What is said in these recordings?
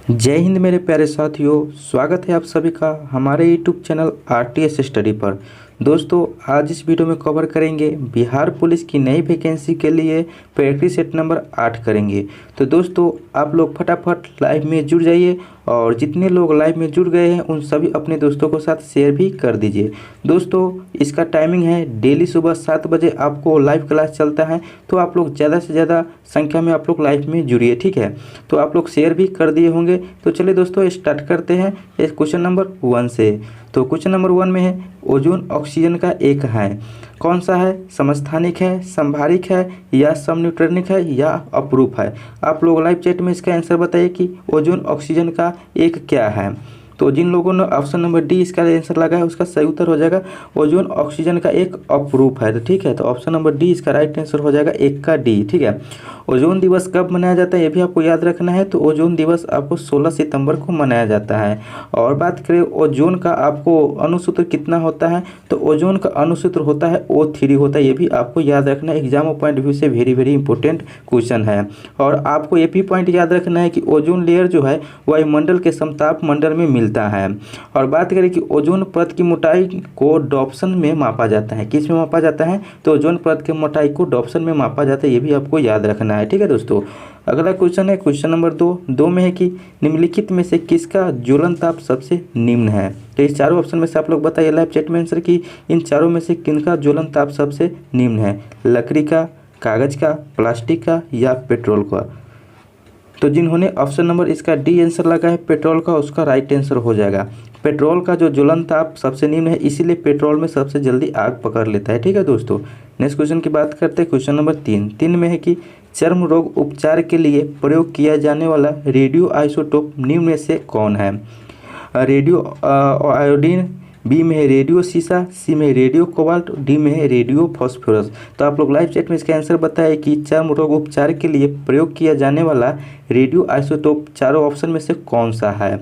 जय हिंद मेरे प्यारे साथियों। स्वागत है आप सभी का हमारे यूट्यूब चैनल आरटीएस स्टडी पर। दोस्तों, आज इस वीडियो में कवर करेंगे बिहार पुलिस की नई वैकेंसी के लिए प्रैक्टिस सेट नंबर 8 करेंगे। तो दोस्तों, आप लोग फटाफट लाइव में जुड़ जाइए और जितने लोग लाइव में जुड़ गए हैं उन सभी अपने दोस्तों के साथ शेयर भी कर दीजिए। दोस्तों, इसका टाइमिंग है डेली सुबह 7 बजे आपको लाइव क्लास चलता है, तो आप लोग ज़्यादा से ज़्यादा संख्या में आप लोग लाइव में जुड़िए, ठीक है। तो आप लोग शेयर भी कर दिए होंगे। तो चलिए दोस्तों, स्टार्ट करते हैं इस क्वेश्चन नंबर 1 से। तो क्वेश्चन नंबर 1 में है ओजोन ऑक्सीजन का एक है, कौन सा है? समस्थानिक है, संभारिक है या समन्यूट्रॉनिक है या अपरूप है? आप लोग लाइव चैट में इसका आंसर बताइए कि ओजोन ऑक्सीजन का एक क्या है। तो जिन लोगों ने ऑप्शन नंबर डी इसका आंसर लगा है उसका सही उत्तर हो जाएगा ओजोन ऑक्सीजन का एक अपरूप है। तो ठीक है, तो ऑप्शन नंबर डी इसका राइट आंसर हो जाएगा एक का डी, ठीक है। ओजोन दिवस कब मनाया जाता है ये भी आपको याद रखना है। तो ओजोन दिवस आपको 16 सितंबर को मनाया जाता है। और बात करें ओजोन का आपको अणुसूत्र कितना होता है, तो ओजोन का अणुसूत्र होता है O3 होता है। ये भी आपको याद रखना है, एग्जाम पॉइंट व्यू से वेरी वेरी इंपॉर्टेंट क्वेश्चन है। और आपको ये भी पॉइंट याद रखना है कि ओजोन लेयर जो है वायुमंडल के समताप मंडल में मिलता है। और बात करें कि ओजोन परत की मोटाई को डॉप्सन में मापा जाता है, किस में मापा जाता है? तो ओजोन परत की मोटाई को डॉप्सन में मापा जाता है, ये भी आपको याद रखना है, ठीक है दोस्तों। अगला क्वेश्चन है क्वेश्चन नंबर 2 में है कि निम्नलिखित में से किसका ज्वलन ताप सबसे निम्न है? तो इस चारों ऑप्शन में से आप लोग बताइए लाइव चैट में आंसर कि इन चारों में से किनका ज्वलन ताप सबसे निम्न है? लकड़ी का, कागज का, प्लास्टिक का या पेट्रोल का? तो जिन्होंने ऑप्शन नंबर इसका डी आंसर लगा है पेट्रोल का, उसका राइट आंसर हो जाएगा। पेट्रोल का जो ज्वलन ताप सबसे निम्न है, इसीलिए पेट्रोल में सबसे जल्दी आग पकड़ लेता है, ठीक है दोस्तों। नेक्स्ट क्वेश्चन की बात करते हैं क्वेश्चन नंबर 3 में है कि चर्म रोग उपचार के लिए प्रयोग किया जाने वाला रेडियो आइसोटोप निम्न में से कौन है? रेडियो आयोडीन, बी में है रेडियो सीसा, सी में है रेडियो कोबाल्ट, डी में है रेडियो फॉस्फोरस। तो आप लोग लाइव चैट में इसका आंसर बताएं कि चर्म रोग उपचार के लिए प्रयोग किया जाने वाला रेडियो आइसोटोप चारों ऑप्शन में से कौन सा है?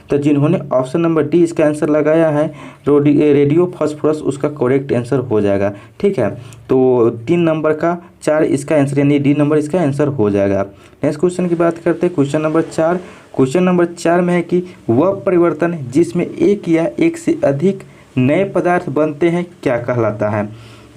तो जिन्होंने ऑप्शन नंबर डी इसका आंसर लगाया है रेडियो फॉस्फोरस, उसका करेक्ट आंसर हो जाएगा, ठीक है। तो 3 नंबर का 4 इसका आंसर यानी डी नंबर इसका आंसर हो जाएगा। नेक्स्ट क्वेश्चन की बात करते हैं क्वेश्चन नंबर 4। क्वेश्चन नंबर 4 में है कि वह परिवर्तन जिसमें एक या एक से अधिक नए पदार्थ बनते हैं क्या कहलाता है?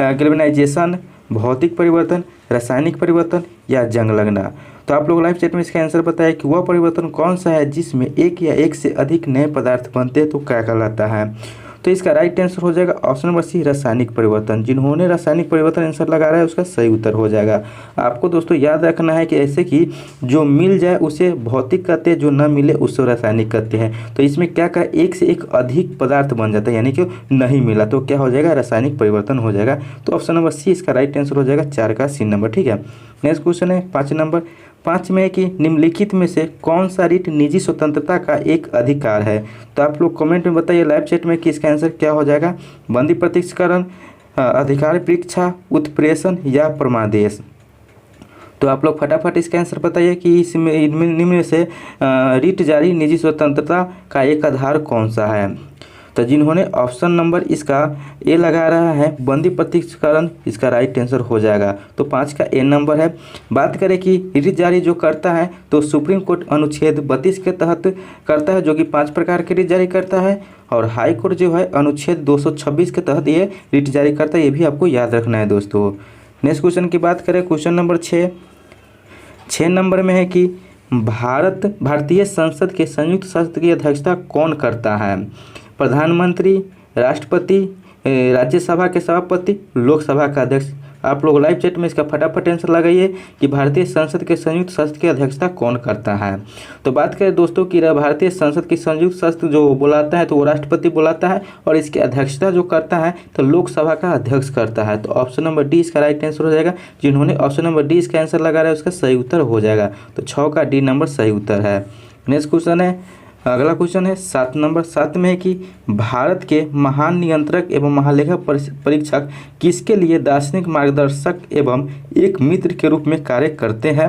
गैल्वेनाइजेशन, भौतिक परिवर्तन, रासायनिक परिवर्तन या जंग लगना? तो आप लोग लाइव चैट में इसका आंसर बताएं कि वह परिवर्तन कौन सा है जिसमें एक या एक से अधिक नए पदार्थ बनते हैं तो क्या कहलाता है? तो इसका राइट आंसर हो जाएगा ऑप्शन नंबर सी, रासायनिक परिवर्तन। जिन्होंने रासायनिक परिवर्तन आंसर लगा रहा है उसका सही उत्तर हो जाएगा। आपको दोस्तों याद रखना है कि ऐसे कि जो मिल जाए उसे भौतिक कहते हैं, जो न मिले उससे रासायनिक कहते हैं। तो इसमें क्या क्या एक से एक अधिक पदार्थ बन जाता है, यानी कि नहीं मिला तो क्या हो जाएगा? रासायनिक परिवर्तन हो जाएगा। तो ऑप्शन नंबर सी इसका राइट आंसर हो जाएगा 4 का सी नंबर, ठीक है। नेक्स्ट क्वेश्चन है 5 नंबर। 5 में है कि निम्नलिखित में से कौन सा रीट निजी स्वतंत्रता का एक अधिकार है? तो आप लोग कमेंट में बताइए लाइव चैट में कि इसका आंसर क्या हो जाएगा? बंदी प्रत्यक्षीकरण, अधिकार परीक्षा, उत्प्रेषण या परमादेश? तो आप लोग फटाफट इसका आंसर बताइए कि इसमें निम्न में से रीट जारी निजी स्वतंत्रता का एक आधार कौन सा है? तो जिन्होंने ऑप्शन नंबर इसका ए लगा रहा है बंदी प्रत्यक्षीकरण, इसका राइट आंसर हो जाएगा। तो 5 का ए नंबर है। बात करें कि रीट जारी जो करता है तो सुप्रीम कोर्ट अनुच्छेद 32 के तहत करता है, जो कि 5 प्रकार के रीट जारी करता है। और हाई कोर्ट जो है अनुच्छेद 226 के तहत ये रीट जारी करता है, ये भी आपको याद रखना है दोस्तों। नेक्स्ट क्वेश्चन की बात करें क्वेश्चन नंबर 6 नंबर में है कि भारतीय संसद के संयुक्त सत्र की अध्यक्षता कौन करता है? प्रधानमंत्री, राष्ट्रपति, राज्यसभा के सभापति, लोकसभा का अध्यक्ष? आप लोग लाइव चैट में इसका फटाफट आंसर लगाइए कि भारतीय संसद के संयुक्त सत्र की अध्यक्षता कौन करता है। तो बात करें दोस्तों कि भारतीय संसद की संयुक्त सत्र जो बुलाता है तो वो राष्ट्रपति बुलाता है, और इसकी अध्यक्षता जो करता है तो लोकसभा का अध्यक्ष करता है। तो ऑप्शन नंबर डी इसका राइट आंसर हो जाएगा। जिन्होंने ऑप्शन नंबर डी इसका आंसर लगा रहा है उसका सही उत्तर हो जाएगा। तो 6 का डी नंबर सही उत्तर है। नेक्स्ट क्वेश्चन है अगला क्वेश्चन है 7 नंबर। 7 में है कि भारत के महान नियंत्रक एवं महालेखा परीक्षक किसके लिए दार्शनिक मार्गदर्शक एवं एक मित्र के रूप में कार्य करते हैं?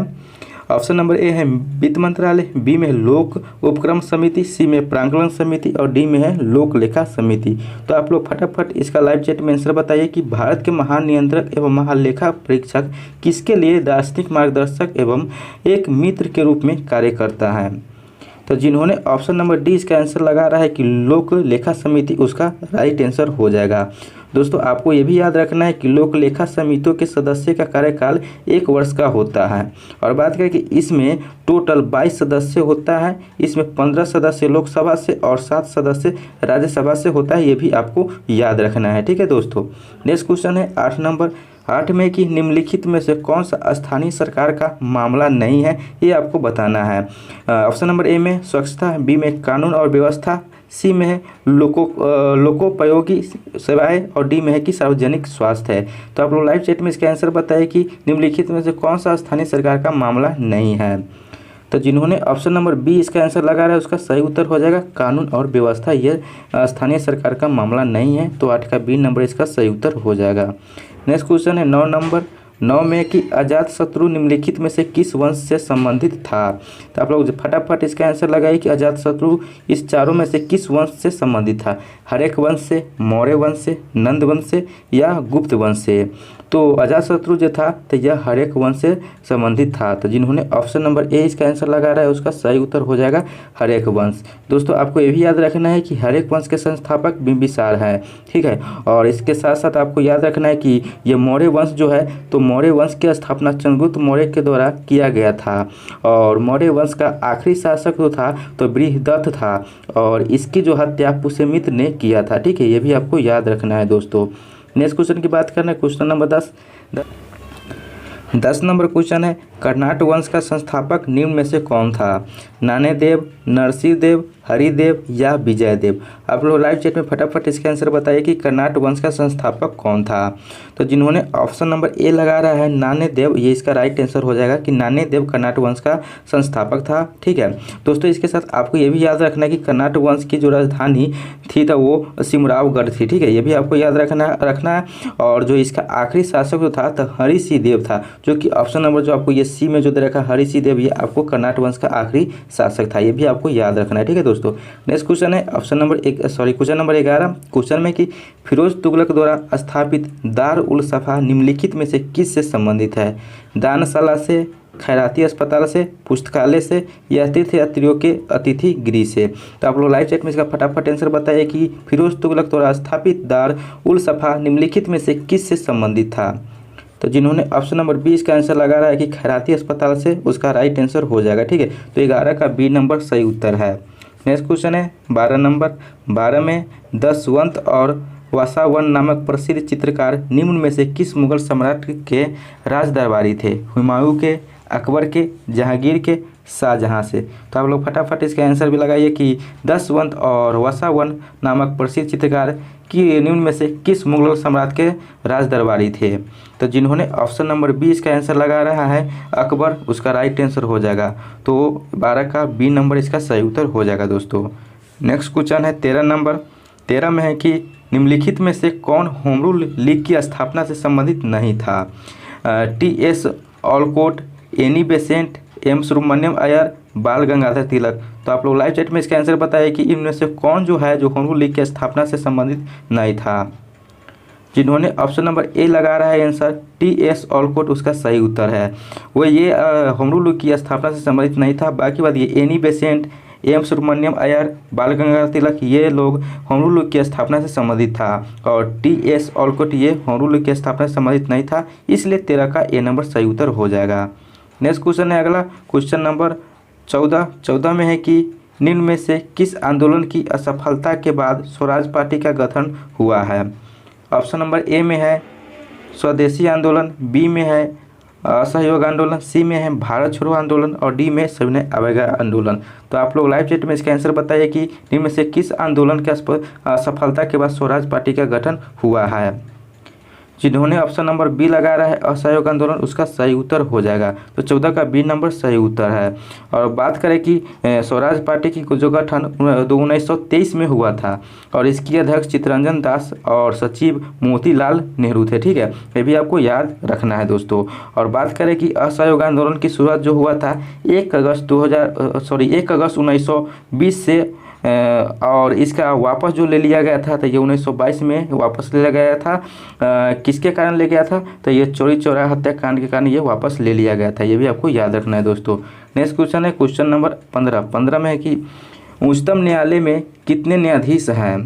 ऑप्शन नंबर ए है वित्त मंत्रालय, बी में है लोक उपक्रम समिति, सी में प्रांगण समिति और डी में है लोक लेखा समिति। तो आप लोग फटाफट इसका लाइव चैट में आंसर बताइए कि भारत के महान नियंत्रक एवं महालेखा परीक्षक किसके लिए दार्शनिक मार्गदर्शक एवं एक मित्र के रूप में कार्य करता है? तो जिन्होंने ऑप्शन नंबर डी इसका आंसर लगा रहा है कि लोक लेखा समिति, उसका राइट आंसर हो जाएगा। दोस्तों आपको ये भी याद रखना है कि लोक लेखा समितियों के सदस्य का कार्यकाल 1 वर्ष का होता है। और बात करें कि इसमें टोटल 22 सदस्य होता है। इसमें 15 सदस्य लोकसभा से और 7 सदस्य राज्यसभा से होता है, ये भी आपको याद रखना है। ठीक है दोस्तों, नेक्स्ट क्वेश्चन है 8 नंबर। 8 में कि निम्नलिखित में से कौन सा स्थानीय सरकार का मामला नहीं है, ये आपको बताना है। ऑप्शन नंबर ए में स्वच्छता, बी में कानून और व्यवस्था, सी में है लोकोपयोगी सेवाएं और डी में है कि सार्वजनिक स्वास्थ्य है। तो आप लोग लाइव चैट में इसका आंसर बताएं कि निम्नलिखित में से कौन सा स्थानीय सरकार का मामला नहीं है। तो जिन्होंने ऑप्शन नंबर बी इसका आंसर लगा रहा है उसका सही उत्तर हो जाएगा कानून और व्यवस्था, यह स्थानीय सरकार का मामला नहीं है। तो 8 का बी नंबर इसका सही उत्तर हो जाएगा। नेक्स्ट क्वेश्चन है 9 नंबर। 9 में कि अजातशत्रु निम्नलिखित में से किस वंश से संबंधित था। तो आप लोग फटाफट इसका आंसर लगाइए कि अजातशत्रु इस चारों में से किस वंश से संबंधित था। हर्यक वंश से, मौर्य वंश से, नंद वंश से या गुप्त वंश से। तो अजातशत्रु जो था तो यह हर्यक वंश से संबंधित था। तो जिन्होंने ऑप्शन नंबर ए इसका आंसर लगा रहा है उसका सही उत्तर हो जाएगा हर्यक वंश। दोस्तों आपको ये भी याद रखना है कि हर्यक वंश के संस्थापक बिंबिसार है। ठीक है, और इसके साथ साथ आपको याद रखना है कि ये मौर्य वंश जो है, तो मौर्य वंश की स्थापना चंद्रगुप्त मौर्य के द्वारा किया गया था। और मौर्य वंश का आखिरी शासक जो था तो बृहदत्त था और इसकी जो हत्या पुष्यमित्र ने किया था। ठीक है, ये भी आपको याद रखना है दोस्तों। नेक्स्ट क्वेश्चन की बात करना है, क्वेश्चन नंबर 10 नंबर क्वेश्चन है कर्नाट वंश का संस्थापक निम्न में से कौन था। नान्यदेव, नरसिंहदेव, हरिदेव या विजयदेव। आप लोग लाइव चैट में फटाफट इसका आंसर बताइए कि कर्नाट वंश का संस्थापक कौन था। तो जिन्होंने ऑप्शन नंबर ए लगा रहा है नान्यदेव, ये इसका राइट आंसर हो जाएगा कि नान्यदेव कर्नाट वंश का संस्थापक था। ठीक है दोस्तों, इसके साथ आपको ये भी याद रखना है कि कर्नाट वंश की जो राजधानी थी तो वो सिमरावगढ़ थी। ठीक है, ये भी आपको याद रखना है। और जो इसका आखिरी शासक जो था तो हरिसिंह देव था, जो कि ऑप्शन नंबर जो आपको ये सी में जो दे रखा हरिसिंह देव, ये आपको कर्नाट वंश का आखिरी शासक था। ये भी आपको याद रखना है। ठीक है दोस्तों, नेक्स्ट क्वेश्चन है क्वेश्चन नंबर 11। क्वेश्चन में कि फिरोज तुगलक द्वारा स्थापित दार उल सफा निम्नलिखित में से किस से संबंधित है। दानशाला से, खैराती अस्पताल से, पुस्तकालय से या तीर्थयात्रियों के अतिथि गृह से। तो आप लोग लाइव चैट में इसका फटाफट आंसर बताइए कि फिरोज तुगलक द्वारा स्थापित दार उल सफा निम्नलिखित में से किस से संबंधित था। तो जिन्होंने ऑप्शन नंबर बी इसका आंसर लगा रहा है कि खैराती अस्पताल से, उसका राइट आंसर हो जाएगा। ठीक है, तो 11 का बी नंबर सही उत्तर है। नेक्स्ट क्वेश्चन है 12 नंबर। 12 में दशवंत और वासावन नामक प्रसिद्ध चित्रकार निम्न में से किस मुगल सम्राट के राज दरबारी थे। हुमायूं के, अकबर के, जहांगीर के, शाहजहां से। तो आप लोग फटाफट इसका आंसर भी लगाइए कि दशवंत और वासावन नामक प्रसिद्ध चित्रकार कि निम्न में से किस मुगल सम्राट के राज दरबारी थे। तो जिन्होंने ऑप्शन नंबर बी इसका आंसर लगा रहा है अकबर, उसका राइट आंसर हो जाएगा। तो 12 का बी नंबर इसका सही उत्तर हो जाएगा दोस्तों। नेक्स्ट क्वेश्चन है 13 नंबर। 13 में है कि निम्नलिखित में से कौन होम रूल लीग की स्थापना से संबंधित नहीं था। T S. Olcott, Annie Besant, M Subramaniam Iyer, Bal Gangadhar तिलक। तो आप लोग लाइव चैट में इसका आंसर बताइए कि इनमें से कौन जो है जो होम रूल लीग की स्थापना से संबंधित नहीं था। जिन्होंने ऑप्शन नंबर ए लगा रहा है आंसर टी.एस. ऑलकोट, उसका सही उत्तर है। वो ये होम रूल लीग की स्थापना से संबंधित नहीं था। बाकी बात ये Annie Besant, M Subramaniam Iyer, Bal Gangadhar तिलक, ये लोग होम रूल लीग की स्थापना से संबंधित था। और टी.एस. ऑलकोट ये होम रूल लीग की स्थापना से संबंधित नहीं था, इसलिए 13 का ए नंबर सही उत्तर हो जाएगा। नेक्स्ट क्वेश्चन है अगला क्वेश्चन नंबर 14। 14 में है कि निम्न में से किस आंदोलन की असफलता के बाद स्वराज पार्टी का गठन हुआ है। ऑप्शन नंबर ए में है स्वदेशी आंदोलन, बी में है असहयोग आंदोलन, सी में है भारत छोड़ो आंदोलन और डी में सविनय अवज्ञा आंदोलन। तो आप लोग लाइव चैट में इसका आंसर बताइए कि निम्न में से किस आंदोलन के असफलता के बाद स्वराज पार्टी का गठन हुआ है। जिन्होंने ऑप्शन नंबर बी लगा रहा है असहयोग आंदोलन, उसका सही उत्तर हो जाएगा। तो 14 का बी नंबर सही उत्तर है। और बात करें कि स्वराज पार्टी की जो गठन 1923 में हुआ था और इसकी अध्यक्ष चित्तरंजन दास और सचिव मोतीलाल नेहरू थे। ठीक है, ये भी आपको याद रखना है दोस्तों। और बात करें कि असहयोग आंदोलन की शुरुआत जो हुआ था 1 अगस्त 1920 से और इसका वापस जो ले लिया गया था तो ये 1922 में वापस ले लिया गया था। किसके कारण ले गया था तो ये चौरी चौरा हत्याकांड के कारण ये वापस ले लिया गया था। ये भी आपको याद रखना है दोस्तों। नेक्स्ट क्वेश्चन है क्वेश्चन नंबर 15 में है कि उच्चतम न्यायालय में कितने न्यायाधीश हैं।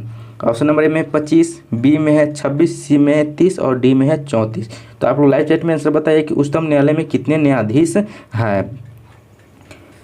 ऑप्शन नंबर ए में 25, बी में है 26, सी में है 30 और डी में है 34। तो आप लोग लाइव चैट में आंसर बताइए कि उच्चतम न्यायालय में कितने न्यायाधीश हैं।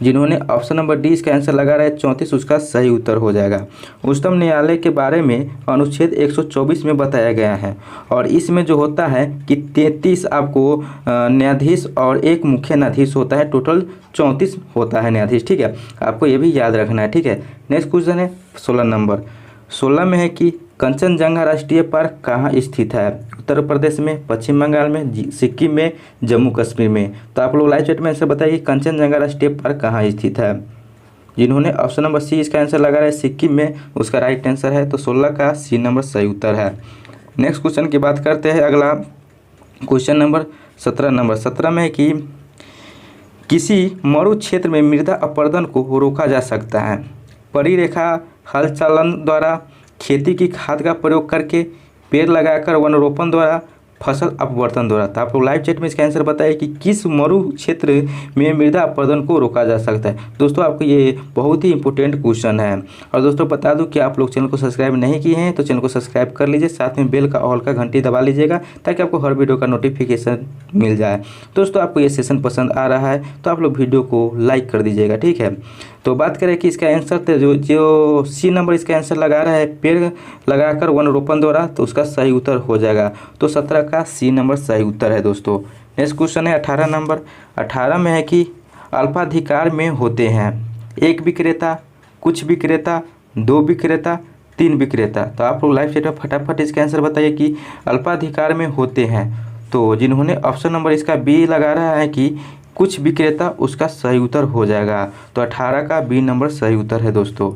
जिन्होंने ऑप्शन नंबर डी इसका आंसर लगा रहा है 34, उसका सही उत्तर हो जाएगा। उच्चतम न्यायालय के बारे में अनुच्छेद 124 में बताया गया है और इसमें जो होता है कि 33 आपको न्यायाधीश और एक मुख्य न्यायाधीश होता है, टोटल 34 होता है न्यायाधीश। ठीक है, आपको ये भी याद रखना है। ठीक है, नेक्स्ट क्वेश्चन है 16 नंबर। 16 में है कि कंचनजंगा राष्ट्रीय पार्क कहाँ स्थित है। उत्तर प्रदेश में, पश्चिम बंगाल में, सिक्किम में, जम्मू कश्मीर में। तो आप लोग लाइव चैट में ऐसे बताइए कंचनजंगा राष्ट्रीय पार्क कहाँ स्थित है। जिन्होंने ऑप्शन नंबर सी इसका आंसर लगा रहा है सिक्किम में, उसका राइट आंसर है। तो 16 का सी नंबर सही उत्तर है। नेक्स्ट क्वेश्चन की बात करते हैं। अगला क्वेश्चन नंबर 17 में है कि किसी मरु क्षेत्र में मृदा अपरदन को रोका जा सकता है। परिरेखा हल चालन द्वारा, खेती की खाद का प्रयोग करके, पेड़ लगाकर, वनरोपण द्वारा, फसल अपवर्तन द्वारा। तो आप लोग लाइव चैट में इसका आंसर बताइए कि किस मरु क्षेत्र में मृदा अपरदन को रोका जा सकता है। दोस्तों आपको ये बहुत ही इंपॉर्टेंट क्वेश्चन है। और दोस्तों बता दूं कि आप लोग चैनल को सब्सक्राइब नहीं किए हैं तो चैनल को सब्सक्राइब कर लीजिए, साथ में बेल का ऑल का घंटी दबा लीजिएगा ताकि आपको हर वीडियो का नोटिफिकेशन मिल जाए। दोस्तों आपको ये सेशन पसंद आ रहा है तो आप लोग वीडियो को लाइक कर दीजिएगा। ठीक है, तो बात करें कि इसका आंसर जो सी नंबर इसका आंसर लगा रहा है पेड़ लगाकर वनरोपण द्वारा, तो उसका सही उत्तर हो जाएगा। तो 17 का सी नंबर सही उत्तर है दोस्तों। नेक्स्ट क्वेश्चन है 18 नंबर। 18 में है कि अल्पाधिकार में होते हैं एक विक्रेता, कुछ विक्रेता, दो विक्रेता, तीन विक्रेता। तो आप लोग लाइव चैट में फटाफट इसका आंसर बताइए कि अल्पाधिकार में होते हैं। तो जिन्होंने ऑप्शन नंबर इसका बी लगा रहा है कि कुछ विक्रेता, उसका सही उत्तर हो जाएगा। तो 18 का बी नंबर सही उत्तर है दोस्तों।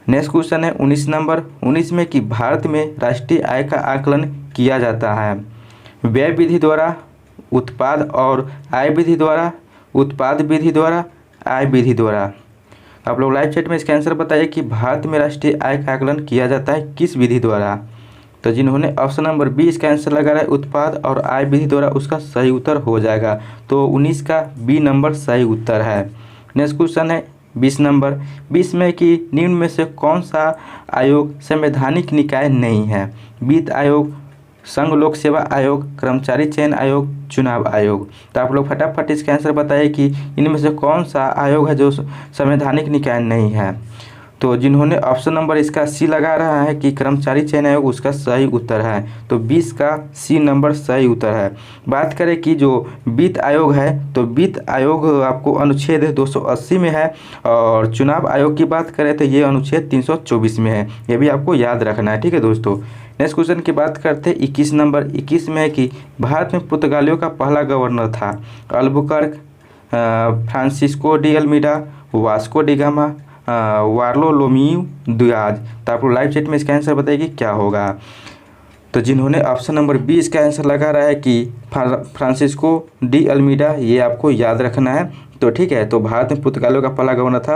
नेक्स्ट क्वेश्चन है 19 नंबर। 19 में कि भारत में राष्ट्रीय आय का आकलन किया जाता है व्यय विधि द्वारा, उत्पाद और आय विधि द्वारा, उत्पाद विधि द्वारा, आय विधि द्वारा। आप लोग लाइव चैट में इसका आंसर बताइए कि भारत में राष्ट्रीय आय का आकलन किया जाता है किस विधि द्वारा। तो जिन्होंने ऑप्शन नंबर बी इसका आंसर लगा रहा है उत्पाद और आय विधि द्वारा, उसका सही उत्तर हो जाएगा। तो 19 का बी नंबर सही उत्तर है। नेक्स्ट क्वेश्चन है 20 नंबर। 20 में कि निम्न में से कौन सा आयोग संवैधानिक निकाय नहीं है। वित्त आयोग, संघ लोक सेवा आयोग, कर्मचारी चयन आयोग, चुनाव आयोग। तो आप लोग फटाफट इसका आंसर बताइए कि इनमें से कौन सा आयोग है जो संवैधानिक निकाय नहीं है। तो जिन्होंने ऑप्शन नंबर इसका सी लगा रहा है कि कर्मचारी चयन आयोग, उसका सही उत्तर है। तो 20 का सी नंबर सही उत्तर है। बात करें कि जो वित्त आयोग है तो वित्त आयोग आपको अनुच्छेद 280 में है और चुनाव आयोग की बात करें तो ये अनुच्छेद 324 में है। ये भी आपको याद रखना है। ठीक है दोस्तों, नेक्स्ट क्वेश्चन की बात करते हैं 21 नंबर। 21 में है कि भारत में पुर्तगालियों का पहला गवर्नर था Albuquerque, Francisco de Almeida, Vasco da Gama, Bartholomew Dias. तो आप लोग लाइव चैट में इसका आंसर बताइए क्या होगा। तो जिन्होंने ऑप्शन नंबर बी इसका आंसर लगा रहा है कि फ्रांसिस्को डी अल्मीडा, ये आपको याद रखना है। तो ठीक है, तो भारत में पुर्तगालियों का पहला गवर्नर था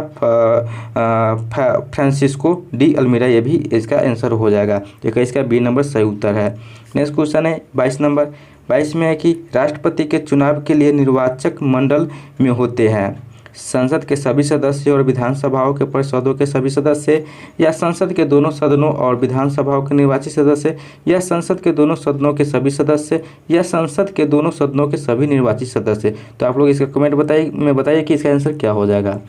फ्रांसिस्को डी अल्मीडा, ये भी इसका आंसर हो जाएगा। देखिए इसका बी नंबर सही उत्तर है। नेक्स्ट क्वेश्चन है 22 नंबर। 22 में है कि राष्ट्रपति के चुनाव के लिए निर्वाचक मंडल में होते हैं संसद के सभी सदस्य और विधानसभाओं के परिषदों के सभी सदस्य, या संसद के दोनों सदनों और विधानसभाओं के निर्वाचित सदस्य, या संसद के दोनों सदनों के सभी सदस्य, या संसद के दोनों सदनों के सभी निर्वाचित सदस्य। तो आप लोग इसका कमेंट बताइए कि इसका आंसर क्या हो जाएगा।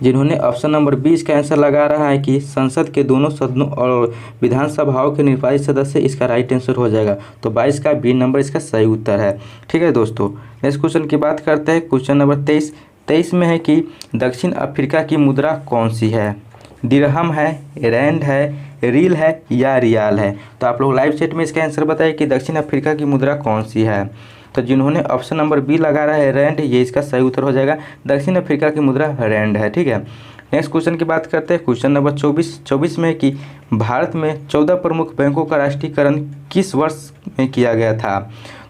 जिन्होंने ऑप्शन नंबर बी इसका आंसर लगा रहा है कि संसद के दोनों सदनों और विधानसभाओं के निर्वाचित सदस्य, इसका राइट आंसर हो जाएगा। तो 22 का बी नंबर इसका सही उत्तर है। ठीक है दोस्तों, नेक्स्ट क्वेश्चन की बात करते हैं क्वेश्चन नंबर 23। 23 में है कि दक्षिण अफ्रीका की मुद्रा कौन सी है। दिरहम है, रैंड है, रील है या रियाल है। तो आप लोग लाइव चैट में इसका आंसर बताइए कि दक्षिण अफ्रीका की मुद्रा कौन सी है। तो जिन्होंने ऑप्शन नंबर बी लगा रहा है रैंड, ये इसका सही उत्तर हो जाएगा। दक्षिण अफ्रीका की मुद्रा रैंड है। ठीक है, नेक्स्ट क्वेश्चन की बात करते हैं क्वेश्चन नंबर 24। 24 में कि भारत में 14 प्रमुख बैंकों का राष्ट्रीयकरण किस वर्ष में किया गया था।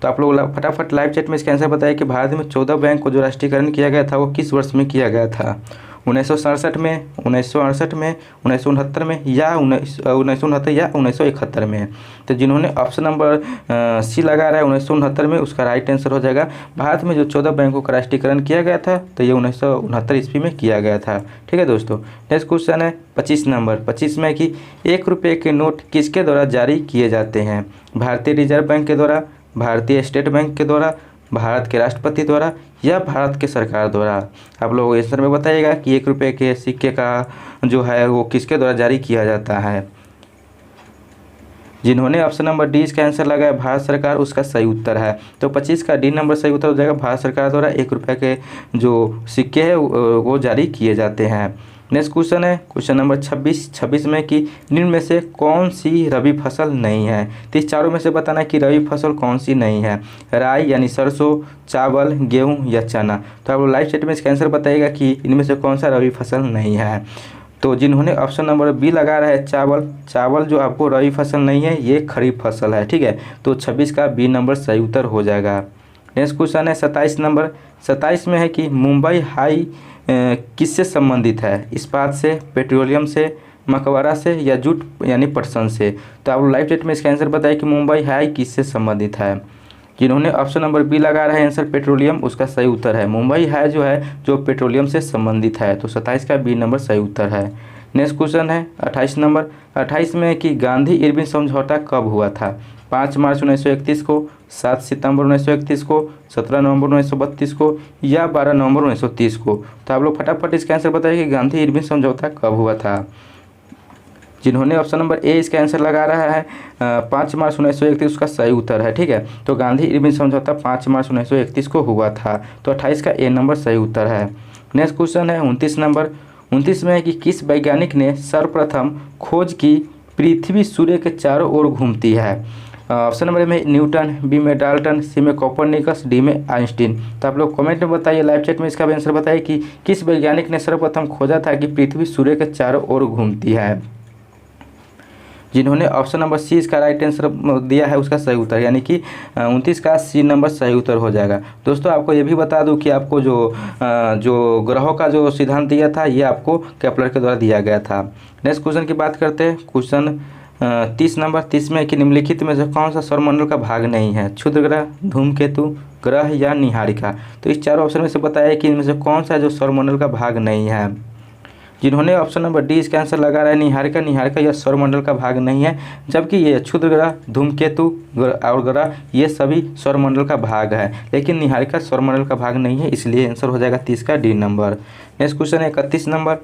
तो आप लोग फटाफट लाइव चैट में इसका आंसर बताइए कि भारत में 14 बैंक को जो राष्ट्रीयकरण किया गया था वो किस वर्ष में किया गया था। 1967 में, 1968 में, 1969 में या 1969 या 1971 में। तो जिन्होंने ऑप्शन नंबर सी लगा रहा है 1969 में, उसका राइट आंसर हो जाएगा। भारत में जो 14 बैंकों का राष्ट्रीयकरण किया गया था तो ये 1969 ईस्वी में किया गया था। ठीक है दोस्तों। नेक्स्ट क्वेश्चन है 25 नंबर। 25 में कि 1 रुपये के नोट किसके द्वारा जारी किए जाते हैं? भारतीय रिजर्व बैंक के द्वारा, भारतीय स्टेट बैंक के द्वारा, भारत के राष्ट्रपति द्वारा या भारत के सरकार द्वारा? आप लोग आंसर में बताइएगा कि 1 रुपये के सिक्के का जो है वो किसके द्वारा जारी किया जाता है। जिन्होंने ऑप्शन नंबर डी इसका आंसर लगाया भारत सरकार, उसका सही उत्तर है। तो 25 का डी नंबर सही उत्तर हो जाएगा। भारत सरकार द्वारा 1 रुपये के जो सिक्के हैं वो जारी किए जाते हैं। नेक्स्ट क्वेश्चन है क्वेश्चन नंबर 26 में कि निम्न में से कौन सी रबी फसल नहीं है? तो इस चारों में से बताना है कि रबी फसल कौन सी नहीं है। राई यानी सरसों, चावल, गेहूं या चना? तो आप लाइव चैट में इसका आंसर बताइएगा कि इनमें से कौन सा रबी फसल नहीं है। तो जिन्होंने ऑप्शन नंबर बी लगा रहा है चावल जो आपको रबी फसल नहीं है, ये खरीफ फसल है। ठीक है, तो 26 का बी नंबर सही उत्तर हो जाएगा। नेक्स्ट क्वेश्चन है 27 नंबर। 27 में है कि मुंबई हाई किससे संबंधित है? इस्पात से, पेट्रोलियम से, मकबरा से या जूट यानी पटसन से? तो आप लाइव चैट में इसका आंसर बताइए कि मुंबई हाई किससे संबंधित है। जिन्होंने ऑप्शन नंबर बी लगा रहा है आंसर पेट्रोलियम, उसका सही उत्तर है। मुंबई हाई जो है जो पेट्रोलियम से संबंधित है। तो 27 का बी नंबर सही उत्तर है। नेक्स्ट क्वेश्चन है 28 नंबर। 28 में कि गांधी इरविन समझौता कब हुआ था? 5 मार्च 1931 को, 7 सितंबर 1931 को, 17 नवंबर 1932 को या 12 नवंबर 1930 को? तो आप लोग फटाफट इसका आंसर बताइए कि गांधी इरविन समझौता कब हुआ था। जिन्होंने ऑप्शन नंबर ए इसका आंसर लगा रहा है 5 मार्च 1931, उसका सही उत्तर है। ठीक है, तो गांधी इरविन समझौता 5 मार्च 1931 को हुआ था। तो 28 का ए नंबर सही उत्तर है। नेक्स्ट क्वेश्चन है 29 नंबर। 29 में है कि किस वैज्ञानिक ने सर्वप्रथम खोज की पृथ्वी सूर्य के चारों ओर घूमती है? ऑप्शन नंबर ए में न्यूटन, बी में डाल्टन, सी में कोपरनिकस, डी में आइंस्टीन? तो आप लोग कमेंट में बताइए, लाइव चैट में इसका भी आंसर बताइए कि किस वैज्ञानिक ने सर्वप्रथम खोजा था कि पृथ्वी सूर्य के चारों ओर घूमती है। जिन्होंने ऑप्शन नंबर सी इसका राइट आंसर दिया है, उसका सही उत्तर यानी कि 29 का सी नंबर सही उत्तर हो जाएगा। दोस्तों आपको ये भी बता दूं कि आपको जो ग्रहों का जो सिद्धांत दिया था ये आपको केपलर के द्वारा दिया गया था। नेक्स्ट क्वेश्चन की बात करते हैं। Question 30 number. 30 में कि निम्नलिखित में से कौन सा सौरमंडल का भाग नहीं है? क्षुद्र ग्रह, धूमकेतु, ग्रह या निहारिका? तो इस चारों ऑप्शन में से बताया कि इनमें से कौन सा जो सौरमंडल का भाग नहीं है। जिन्होंने ऑप्शन नंबर डी इसका आंसर लगा रहा है निहारिका यह सौरमंडल का भाग नहीं है, जबकि ये क्षुद्र ग्रह, धूमकेतु और ग्रह ये सभी सौरमंडल का भाग है, लेकिन निहारिका सौरमंडल का भाग नहीं है, इसलिए आंसर हो जाएगा 30 का डी नंबर। नेक्स्ट क्वेश्चन है 31 नंबर।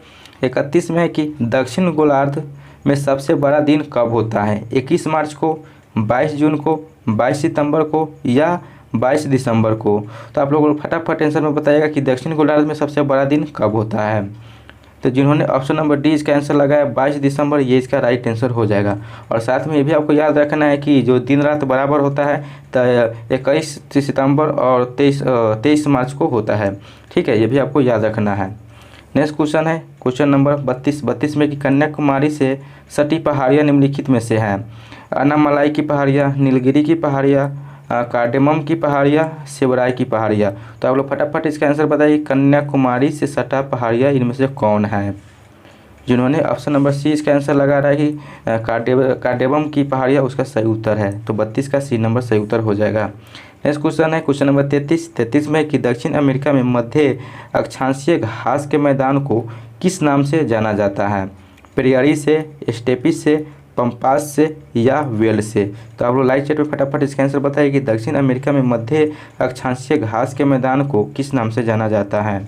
31 में है कि दक्षिण गोलार्ध में सबसे बड़ा दिन कब होता है? 21 मार्च को, 22 जून को, 22 सितंबर को या 22 दिसंबर को? तो आप लोग फटाफट आंसर में बताइएगा कि दक्षिण गोलार्ध में सबसे बड़ा दिन कब होता है। तो जिन्होंने ऑप्शन नंबर डी इसका आंसर लगाया 22 दिसंबर, ये इसका राइट आंसर हो जाएगा। और साथ में ये भी आपको याद रखना है कि जो दिन रात बराबर होता है तो 21 सितंबर और 23 मार्च को होता है। ठीक है, ये भी आपको याद रखना है। नेक्स्ट क्वेश्चन है क्वेश्चन नंबर 32 में कि कन्याकुमारी से सटी पहाड़ियाँ निम्नलिखित में से हैं? अन्नामलाई की पहाड़ियाँ, नीलगिरी की पहाड़ियाँ, कार्डेमम की पहाड़ियाँ, शिवराय की पहाड़ियाँ? तो आप लोग फटाफट इसका आंसर बताइए कन्याकुमारी से सटा पहाड़ियाँ इनमें से कौन है। जिन्होंने ऑप्शन नंबर सी इसका आंसर लगा रहा है कि कार्डेमम की पहाड़ियाँ, उसका सही उत्तर है। तो 32 का सी नंबर सही उत्तर हो जाएगा। नेक्स्ट क्वेश्चन है क्वेश्चन नंबर 33 में कि दक्षिण अमेरिका में मध्य अक्षांशीय घास के मैदान को किस नाम से जाना जाता है? प्रेयरी से, स्टेपिस से, पंपास से या वेल से? तो आप लोग लाइव चैट में फटाफट इसका आंसर बताइए कि दक्षिण अमेरिका में मध्य अक्षांशीय घास के मैदान को किस नाम से जाना जाता है।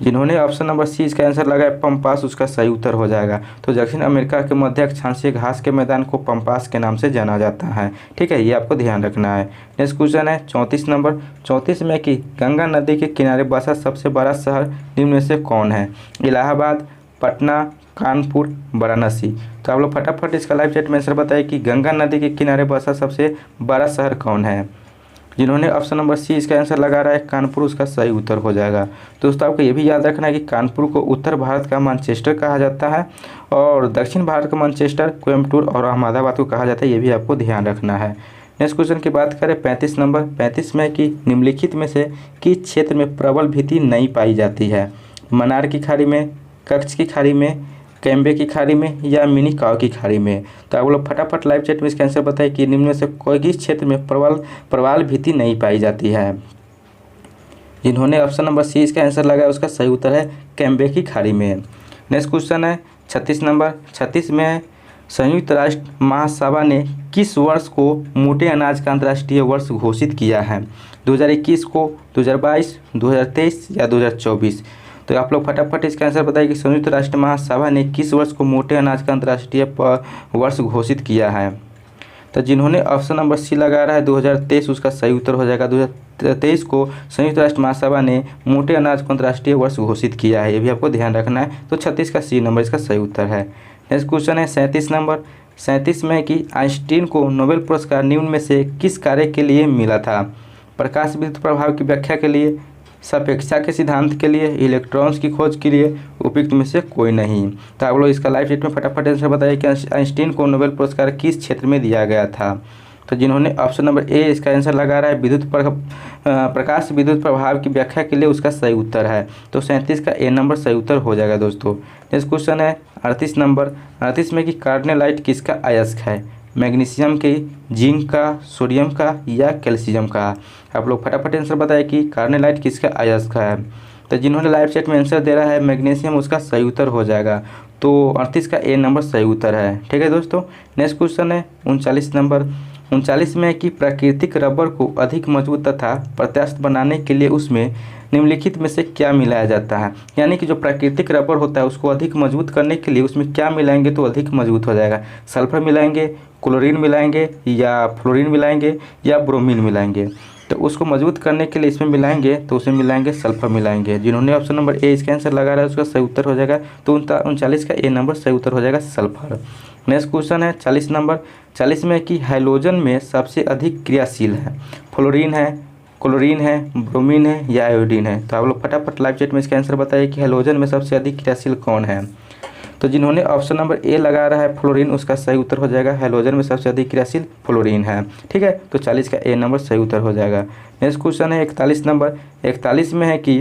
जिन्होंने ऑप्शन नंबर सी इसका आंसर लगाया पंपास, उसका सही उत्तर हो जाएगा। तो दक्षिण अमेरिका के मध्य अक्षांशीय घास के मैदान को पंपास के नाम से जाना जाता है। ठीक है, ये आपको ध्यान रखना है। नेक्स्ट क्वेश्चन है 34 नंबर। 34 में कि गंगा नदी के किनारे बसा सबसे बड़ा शहर निम्न में से कौन है? इलाहाबाद, पटना, कानपुर, वाराणसी? तो आप लोग फटाफट इसका लाइव चैट में आंसर बताइए कि गंगा नदी के किनारे बसा सबसे बड़ा शहर कौन है। जिन्होंने ऑप्शन नंबर सी इसका आंसर लगा रहा है कानपुर, उसका सही उत्तर हो जाएगा। दोस्तों आपको ये भी याद रखना है कि कानपुर को उत्तर भारत का मैनचेस्टर कहा जाता है और दक्षिण भारत का मैनचेस्टर, कोयम्बटूर और अहमदाबाद को कहा जाता है, ये भी आपको ध्यान रखना है। नेक्स्ट क्वेश्चन की बात करें 35 नंबर। 35 में कि निम्नलिखित में से किस क्षेत्र में प्रबल भीति नहीं पाई जाती है? मनार की खाड़ी में, कच्छ की खाड़ी में, कैम्बे की खाड़ी में या मिनी काव की खाड़ी में। तो आप लोग फटाफट लाइव चैट में इसका आंसर बताएं कि निम्न में से कोई किस क्षेत्र में प्रवाल भीति नहीं पाई जाती है। जिन्होंने ऑप्शन नंबर सी इसका आंसर लगाया उसका सही उत्तर है कैम्बे की खाड़ी में। नेक्स्ट क्वेश्चन है 36 नंबर। 36 में है संयुक्त राष्ट्र महासभा ने किस वर्ष को मोटे अनाज का अंतर्राष्ट्रीय वर्ष घोषित किया है? 2021 को, 2022, 2023 या 2024? तो आप लोग फटाफट इसका आंसर बताइए कि संयुक्त राष्ट्र महासभा ने किस वर्ष को मोटे अनाज का अंतर्राष्ट्रीय वर्ष घोषित किया है? तो जिन्होंने ऑप्शन नंबर सी लगा रहा है 2023 उसका सही उत्तर हो जाएगा। 2023 को संयुक्त राष्ट्र महासभा ने मोटे अनाज को अंतर्राष्ट्रीय वर्ष घोषित किया है, ये भी आपको ध्यान रखना है। तो 36 का सी नंबर इसका सही उत्तर है। नेक्स्ट क्वेश्चन है 37 नंबर। 37 में कि आइंस्टीन को नोबेल पुरस्कार निम्न में से किस कार्य के लिए मिला था? प्रकाश विद्युत प्रभाव की व्याख्या के लिए, सापेक्षता के सिद्धांत के लिए, इलेक्ट्रॉन्स की खोज के लिए, उपयुक्त में से कोई नहीं। तो आप लोग इसका लाइव चैट में फटाफट आंसर बताइए कि आइंस्टीन को नोबेल पुरस्कार किस क्षेत्र में दिया गया था? तो जिन्होंने ऑप्शन नंबर ए इसका आंसर लगा रहा है प्रकाश विद्युत प्रभाव की व्याख्या के लिए उसका सही उत्तर है। तो 37 का ए नंबर सही उत्तर हो जाएगा दोस्तों। नेक्स्ट क्वेश्चन है 38 नंबर। 38 में कि कार्नेलाइट किसका अयस्क है? मैग्नीशियम के, जिंक का, सोडियम का या कैल्शियम का? आप लोग फटाफट आंसर बताएं कि कार्नेलाइट किसका अयस्क है। तो जिन्होंने लाइव चैट में आंसर दे रहा है मैग्नीशियम उसका सही उत्तर हो जाएगा। तो 38 का ए नंबर सही उत्तर है। ठीक है दोस्तों। नेक्स्ट क्वेश्चन है 39 नंबर। 39 में कि प्राकृतिक रबर को अधिक मजबूत तथा प्रत्यास्थ बनाने के लिए उसमें निम्नलिखित में से क्या मिलाया जाता है? यानी कि जो प्राकृतिक रबर होता है उसको अधिक मजबूत करने के लिए उसमें क्या मिलाएंगे तो अधिक मजबूत हो जाएगा? सल्फर मिलाएंगे, क्लोरीन मिलाएंगे या फ्लोरीन मिलाएंगे या ब्रोमीन मिलाएंगे? तो उसको मजबूत करने के लिए इसमें मिलाएंगे तो उसमें मिलाएंगे सल्फर मिलाएंगे। जिन्होंने ऑप्शन नंबर ए इसका आंसर लगा रहा है उसका सही उत्तर हो जाएगा। तो 39 का ए नंबर सही उत्तर हो जाएगा सल्फर। नेक्स्ट क्वेश्चन है 40 नंबर। 40 में कि हैलोजन में सबसे अधिक क्रियाशील है? फ्लोरीन है, क्लोरीन है, ब्रोमीन है या आयोडीन है? तो आप लोग फटाफट लाइव चैट में इसका आंसर बताइए कि हैलोजन में सबसे अधिक क्रियाशील कौन है? तो जिन्होंने ऑप्शन नंबर ए लगा रहा है फ्लोरीन उसका सही उत्तर हो जाएगा। हैलोजन में सबसे अधिक क्रियाशील फ्लोरीन है। ठीक है। तो 40 का ए नंबर सही उत्तर हो जाएगा। नेक्स्ट क्वेश्चन है 41 नंबर। 41 में है कि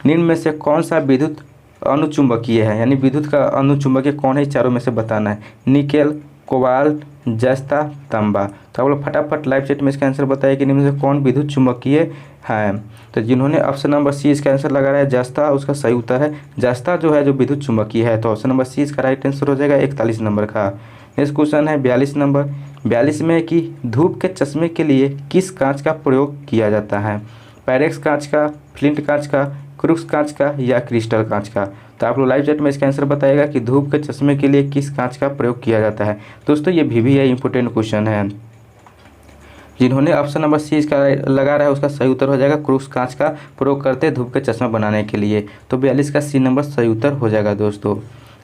निम्न में से कौन सा विद्युत अनुचुंबकीय है? यानी विद्युत का अनुचुंबकीय कौन है? चारों में से बताना है। निकेल, कोबाल्ट, जस्ता, तांबा? तो आप लोग फटाफट लाइव चैट में इसका आंसर बताइए कि निम्न में से कौन विद्युत चुंबकीय है। तो जिन्होंने ऑप्शन नंबर सी इसका आंसर लगा रहा है जस्ता उसका सही उत्तर है। जस्ता जो है जो विद्युत चुंबकीय है। तो ऑप्शन नंबर सी इसका राइट आंसर हो जाएगा 41 नंबर का। नेक्स्ट क्वेश्चन है 42 नंबर। 42 में कि धूप के चश्मे के लिए किस कांच का प्रयोग किया जाता है? पैरेक्स कांच का, फ्लिंट कांच का, क्रूक्स कांच का या क्रिस्टल कांच का? तो आप लोग लाइव चैट में इसका आंसर बताएगा कि धूप के चश्मे के लिए किस कांच का प्रयोग किया जाता है। दोस्तों ये भी है इंपॉर्टेंट क्वेश्चन है। जिन्होंने ऑप्शन नंबर सी इसका लगा रहा है उसका सही उत्तर हो जाएगा क्रूक्स कांच का प्रयोग करते हैं धूप के चश्मा बनाने के लिए। तो 42 का सी नंबर सही उत्तर हो जाएगा दोस्तों।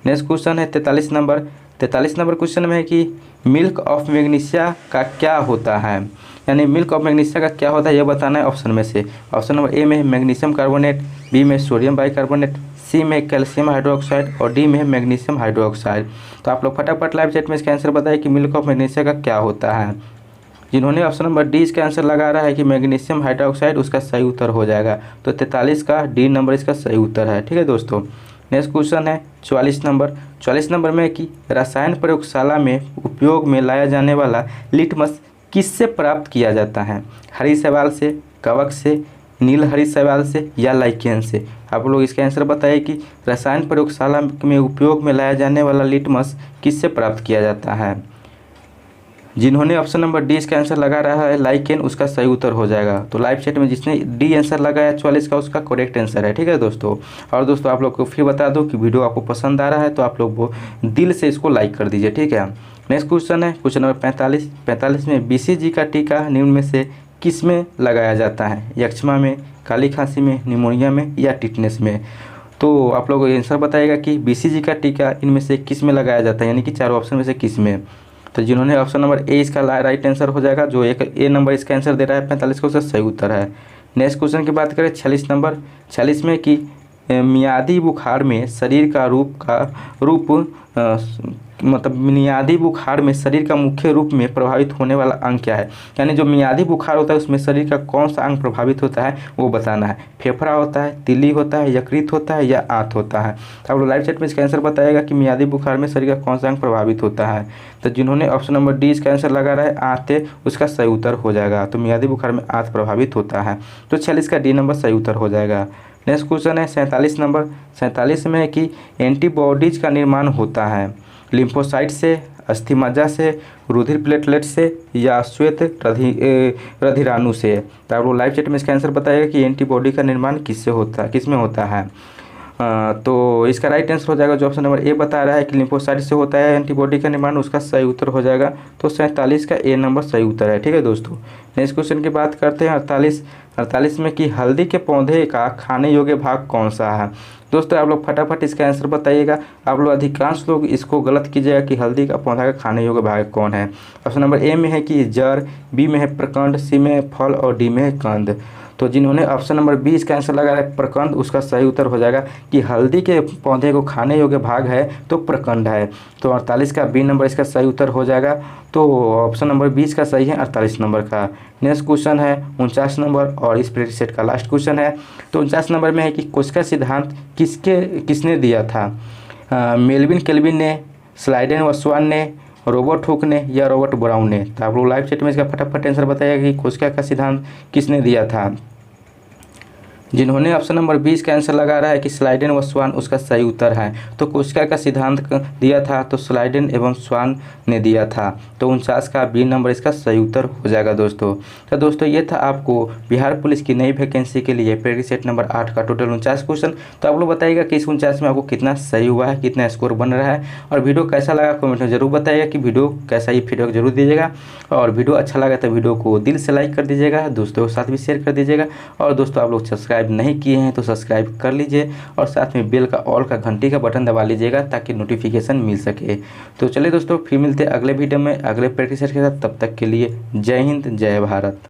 नेक्स्ट क्वेश्चन है 43 नंबर। 43 नंबर क्वेश्चन में है कि मिल्क ऑफ मैग्नीशिया का क्या होता है? यानी मिल्क ऑफ मैग्नीशिया का क्या होता है यह बताना है ऑप्शन में से। ऑप्शन नंबर ए में मैग्नीशियम कार्बोनेट, बी में सोडियम बाइकार्बोनेट, सी में कैल्शियम हाइड्रोक्साइड और डी में मैग्नीशियम हाइड्रोक्साइड? तो आप लोग फटाफट लाइव चैट में इसका आंसर बताइए कि मिल्क ऑफ मैग्नीशिया का क्या होता है। जिन्होंने ऑप्शन नंबर डी इसका आंसर लगा रहा है कि मैग्नीशियम हाइड्रोक्साइड उसका सही उत्तर हो जाएगा। तो 43 का डी नंबर इसका सही उत्तर है। ठीक है दोस्तों। नेक्स्ट क्वेश्चन है 44 नंबर। 44 नंबर में कि रसायन प्रयोगशाला में उपयोग में लाया जाने वाला लिटमस किससे प्राप्त किया जाता है? हरी शैवाल से, कवक से, नील हरी शैवाल से या लाइकेन से? आप लोग इसका आंसर बताइए कि रसायन प्रयोगशाला में उपयोग में लाया जाने वाला लिटमस किससे प्राप्त किया जाता है। जिन्होंने ऑप्शन नंबर डी इसका आंसर लगा रहा है लाइकेन उसका सही उत्तर हो जाएगा। तो लाइव चैट में जिसने डी आंसर लगाया 44 का उसका करेक्ट आंसर है। ठीक है दोस्तों। और दोस्तों आप लोग को फिर बता दो कि वीडियो आपको पसंद आ रहा है तो आप लोग वो दिल से इसको लाइक कर दीजिए। ठीक है। नेक्स्ट क्वेश्चन है क्वेश्चन नंबर 45। 45 में BCG का टीका निम्न में से किस में लगाया जाता है? यक्ष्मा में, काली खांसी में, निमोनिया में या टिटनेस में? तो आप लोग आंसर बताइएगा कि BCG का टीका इनमें से किस में लगाया जाता है, यानी कि चारों ऑप्शन में से किस में? तो जिन्होंने ऑप्शन नंबर ए इसका राइट आंसर हो जाएगा। जो एक ए नंबर इसका आंसर दे रहा है 45 का उसका सही उत्तर है। नेक्स्ट क्वेश्चन की बात करें 46 नंबर। 46 में कि मियादी बुखार में शरीर का रूप मतलब मियादी बुखार में शरीर का मुख्य रूप में प्रभावित होने वाला अंग क्या है। यानी जो मियादी बुखार होता है उसमें शरीर का कौन सा अंग प्रभावित होता है वो बताना है। फेफड़ा होता है, तिल्ली होता है, यकृत होता है या आंत होता है। तो आप लोग लाइव चैट में इसका आंसर बताएगा कि मियादी बुखार में शरीर का कौन सा अंग प्रभावित होता है। तो जिन्होंने ऑप्शन नंबर डी इसका आंसर लगा रहा है आंत है, उसका सही उत्तर हो जाएगा। तो मियादी बुखार में आंत प्रभावित होता है। तो 46 का डी नंबर सही उत्तर हो जाएगा। नेक्स्ट क्वेश्चन है 47 नंबर। 47 में है कि एंटीबॉडीज का निर्माण होता है लिम्फोसाइट से, अस्थि से, रुधिर प्लेटलेट से या श्वेत रधिराणु से। तो आप लोग लाइव चैट में इसका आंसर बताइएगा कि एंटीबॉडी का निर्माण किससे होता है, किस में होता है। तो इसका राइट आंसर हो जाएगा जो ऑप्शन नंबर ए बता रहा है कि लिम्फोसाइट से होता है एंटीबॉडी का निर्माण, उसका सही उत्तर हो जाएगा। तो 47 का ए नंबर सही उत्तर है। ठीक है दोस्तों, नेक्स्ट क्वेश्चन की बात करते हैं 48 में कि हल्दी के पौधे का खाने योग्य भाग कौन सा है। दोस्तों आप लोग फटाफट इसका आंसर बताइएगा। आप लोग अधिकांश लोग इसको गलत कीजिएगा कि हल्दी का पौधा का खाने योग्य भाग कौन है। ऑप्शन नंबर ए में है कि जड़, बी में है प्रकंड, सी में है फल और डी में है कंद। तो जिन्होंने ऑप्शन नंबर बी इसका आंसर लगा है प्रकंद, उसका सही उत्तर हो जाएगा कि हल्दी के पौधे को खाने योग्य भाग है तो प्रकंड है। तो 48 का बी नंबर इसका सही उत्तर हो जाएगा। तो ऑप्शन नंबर 20 का सही है 48 नंबर का। नेक्स्ट क्वेश्चन है 49 नंबर और इस प्रेडिक्ट सेट का लास्ट क्वेश्चन है। तो 49 नंबर में है कि कोस्का सिद्धांत किसने दिया था। मेल्विन केल्विन ने, स्लाइडेन वस्वान ने, रॉबर्ट हुक ने या रॉबर्ट ब्राउन ने। तो आप लोग लाइव चैट में इसका फटाफट आंसर बताइएगा कि कोस्का का सिद्धांत किसने दिया था। जिन्होंने ऑप्शन नंबर 20 का आंसर लगा रहा है कि स्लाइडेन व स्वान, उसका सही उत्तर है। तो कोस्का का सिद्धांत दिया था तो स्लाइडेन एवं स्वान ने दिया था। तो 49 का बी नंबर इसका सही उत्तर हो जाएगा दोस्तों। तो दोस्तों ये था आपको बिहार पुलिस की नई वैकेंसी के लिए प्रेडिक्ट सेट नंबर 8 का टोटल 49 क्वेश्चन। तो आप लोग बताइएगा कि इस 49 में आपको कितना सही हुआ है, कितना स्कोर बन रहा है और वीडियो कैसा लगा कमेंट में जरूर बताइएगा कि वीडियो कैसा, ये फीडबैक जरूर दीजिएगा। और वीडियो अच्छा लगा तो वीडियो को दिल से लाइक कर दीजिएगा, दोस्तों के साथ भी शेयर कर दीजिएगा। और दोस्तों आप लोग सब्सक्राइब नहीं किए हैं तो सब्सक्राइब कर लीजिए और साथ में बेल का ऑल का घंटी का बटन दबा लीजिएगा ताकि नोटिफिकेशन मिल सके। तो चलिए दोस्तों फिर मिलते हैं अगले वीडियो में अगले प्रैक्टिस के साथ। तब तक के लिए जय हिंद, जय भारत।